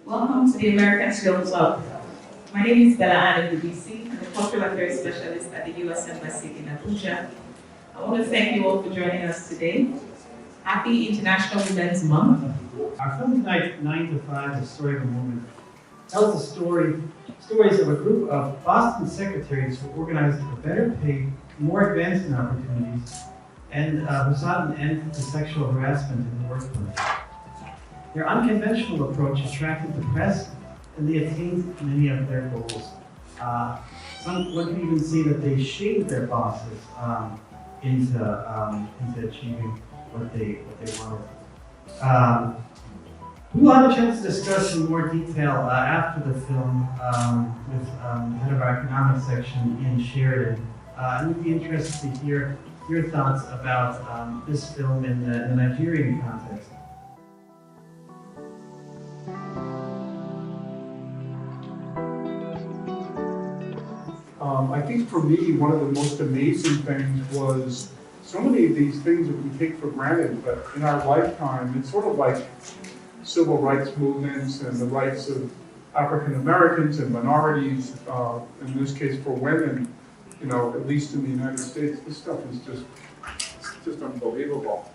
Welcome to the American Film Club. My name is Bella Anna Dubisi. I'm a cultural affairs specialist at the U.S. Embassy in Abuja. I want to thank you all for joining us today. Happy International Women's Month. Our film tonight, 9 to 5, The Story of a Woman, tells the stories of a group of Boston secretaries who organized for better pay, more advancement opportunities, and who sought an end to sexual harassment in the workplace. Their unconventional approach attracted the press, and they attained many of their goals. One can even see that they shamed their bosses into achieving what they wanted. We will have a chance to discuss in more detail after the film with the head of our economics section in Sheridan. And we'd be interested to hear your thoughts about this film in the Nigerian context. I think for me, one of the most amazing things was so many of these things that we take for granted, but in our lifetime, it's sort of like civil rights movements and the rights of African Americans and minorities, in this case for women, at least in the United States, this stuff is just unbelievable.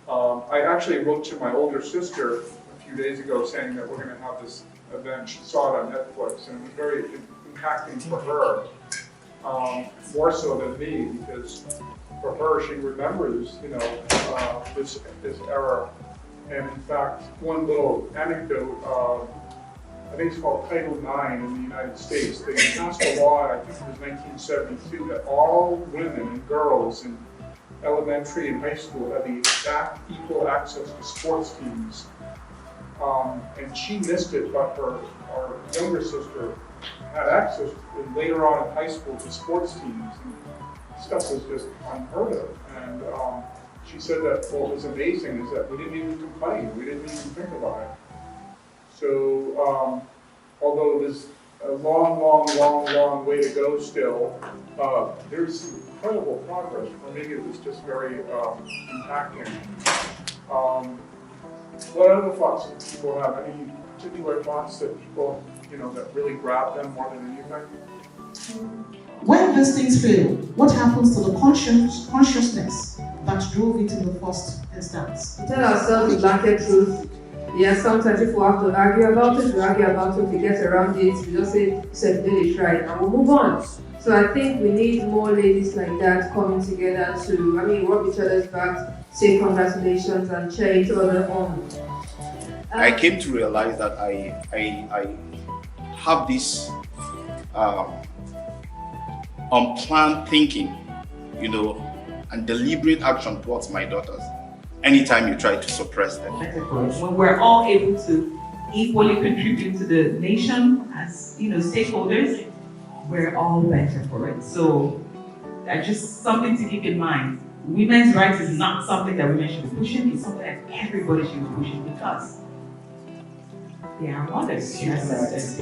I actually wrote to my older sister a few days ago saying that we're going to have this event. She saw it on Netflix, and it was very impacting for her, more so than me, because for her, she remembers, this era. And in fact, one little anecdote, I think it's called Title IX in the United States. They passed a law, I think it was 1972, that all women and girls in elementary and high school had the exact equal access to sports teams. And she missed it, but her younger sister had access later on in high school to sports teams. And stuff was just unheard of. And she said that what was amazing is that we didn't even complain, we didn't even think about it. So, although there's a long way to go still, there's incredible progress. For me, it was just very impacting. What other thoughts do people have? Any particular thoughts that people, that really grab them more than anything? When these things fail, what happens to the consciousness that drove it in the first instance? We tell ourselves the blanket truth. Yes, sometimes if we have to argue about it, we argue about it, we get around it, we just say, today is right, and we'll move on. So I think we need more ladies like that coming together to, rub each other's backs, say congratulations, and cheer each other on. I came to realize that I have this unplanned thinking, and deliberate action towards my daughters anytime you try to suppress them. When we're all able to equally contribute to the nation as stakeholders, we're all better for it. So that's just something to keep in mind. Women's rights is not something that women should be pushing, it's something that everybody should be pushing because they are mothers, they are sisters,